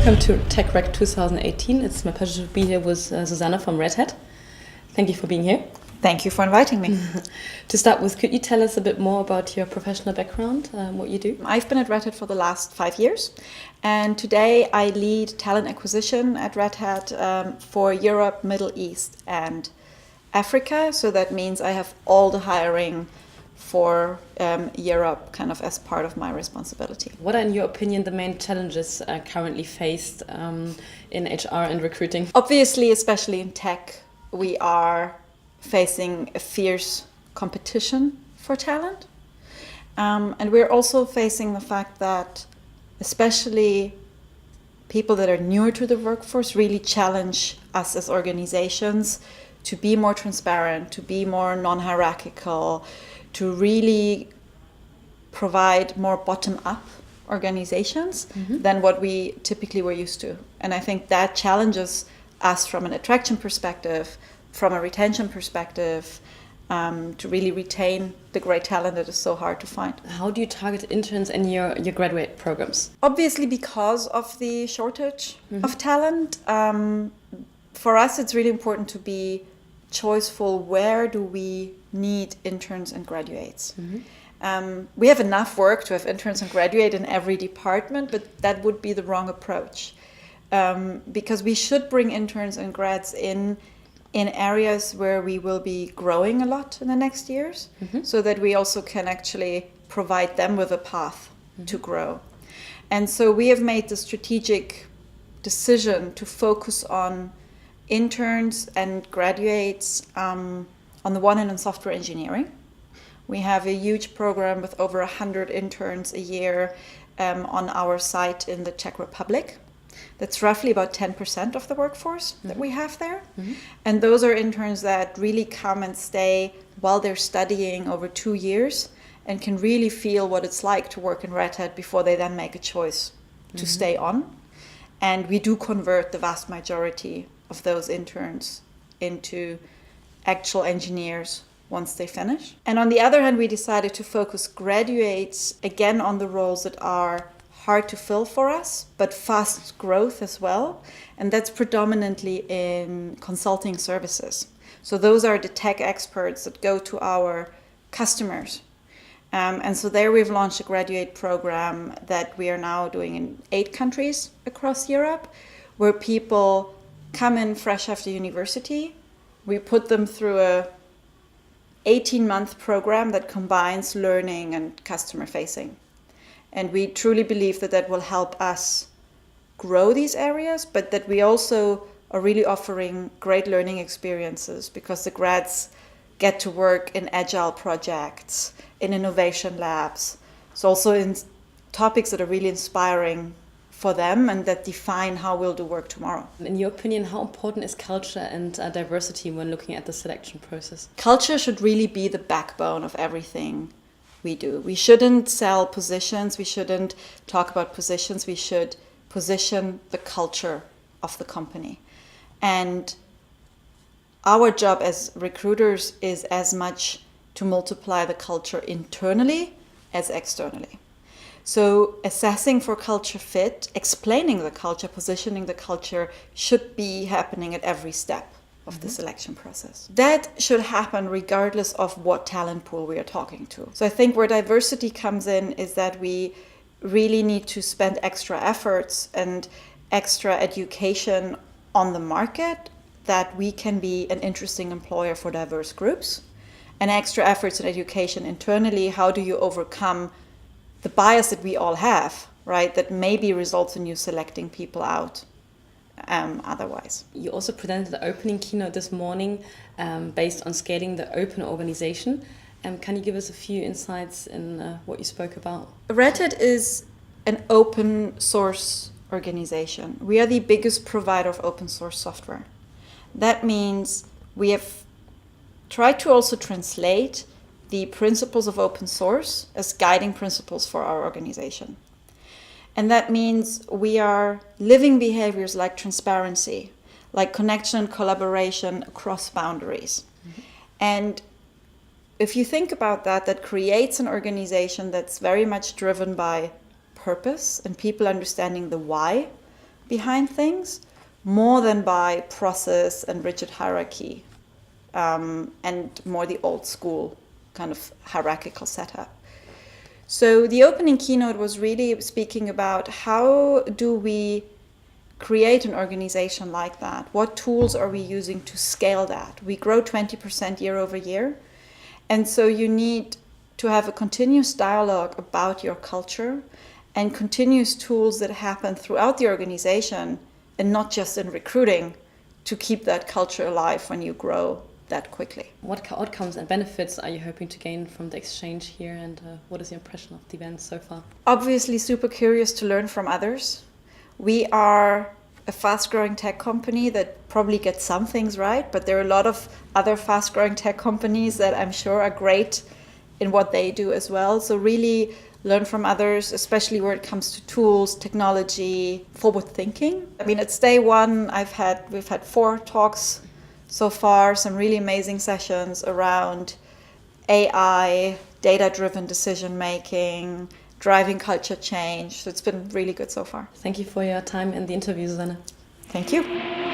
Welcome to TechRec 2018. It's my pleasure to be here with Susanne from Red Hat. Thank you for being here. Thank you for inviting me. To start with, could you tell us a bit more about your professional background, what you do? I've been at Red Hat for the last 5 years, and today I lead talent acquisition at Red Hat for Europe, Middle East, and Africa. So that means I have all the hiring for Europe kind of as part of my responsibility. What are, in your opinion, the main challenges currently faced in HR and recruiting? Obviously, especially in tech, we are facing a fierce competition for talent. And we're also facing the fact that especially people that are newer to the workforce really challenge us as organizations to be more transparent, to be more non-hierarchical, to really provide more bottom-up organizations than what we typically were used to. And I think that challenges us from an attraction perspective, from a retention perspective, to really retain the great talent that is so hard to find. How do you target interns in your graduate programs? Obviously, because of the shortage of talent, for us it's really important to be choiceful. Where do we need interns and graduates? We have enough work to have interns and graduate in every department, but that would be the wrong approach. Because we should bring interns and grads in areas where we will be growing a lot in the next years, so that we also can actually provide them with a path to grow. And so we have made the strategic decision to focus on interns and graduates on the one hand in software engineering. We have a huge program with over 100 interns a year on our site in the Czech Republic. That's roughly about 10% of the workforce that we have there. And those are interns that really come and stay while they're studying over 2 years and can really feel what it's like to work in Red Hat before they then make a choice to stay on. And we do convert the vast majority of those interns into actual engineers once they finish. And on the other hand, we decided to focus graduates again on the roles that are hard to fill for us, but fast growth as well. And that's predominantly in consulting services. So those are the tech experts that go to our customers. And so there we've launched a graduate program that we are now doing in 8 countries across Europe, where people come in fresh after university. We put them through a 18-month program that combines learning and customer facing. And we truly believe that that will help us grow these areas, but that we also are really offering great learning experiences because the grads get to work in agile projects, in innovation labs. So also in topics that are really inspiring for them and that define how we'll do work tomorrow. In your opinion, how important is culture and diversity when looking at the selection process? Culture should really be the backbone of everything we do. We shouldn't sell positions. We shouldn't talk about positions. We should position the culture of the company. And our job as recruiters is as much to multiply the culture internally as externally. So assessing for culture fit, explaining the culture, positioning the culture should be happening at every step of the selection process. That should happen regardless of what talent pool we are talking to. So I think where diversity comes in is that we really need to spend extra efforts and extra education on the market that we can be an interesting employer for diverse groups, and extra efforts and education internally. How do you overcome the bias that we all have, right? That maybe results in you selecting people out otherwise. You also presented the opening keynote this morning based on scaling the open organization. Can you give us a few insights in what you spoke about? Red Hat is an open source organization. We are the biggest provider of open source software. That means we have tried to also translate the principles of open source as guiding principles for our organization. And that means we are living behaviors like transparency, like connection and collaboration across boundaries. And if you think about that, that creates an organization that's very much driven by purpose and people understanding the why behind things more than by process and rigid hierarchy, and more the old school kind of hierarchical setup. So the opening keynote was really speaking about how do we create an organization like that? What tools are we using to scale that? We grow 20% year over year. And so you need to have a continuous dialogue about your culture and continuous tools that happen throughout the organization and not just in recruiting to keep that culture alive when you grow that quickly. What outcomes and benefits are you hoping to gain from the exchange here, and what is your impression of the event so far? Obviously super curious to learn from others. We are a fast-growing tech company that probably gets some things right, but there are a lot of other fast-growing tech companies that I'm sure are great in what they do as well. So really learn from others, especially where it comes to tools, technology, forward thinking. I mean, it's day one. We've had 4 talks so far, some really amazing sessions around AI, data-driven decision-making, driving culture change. So it's been really good so far. Thank you for your time and the interview, Susanne. Thank you.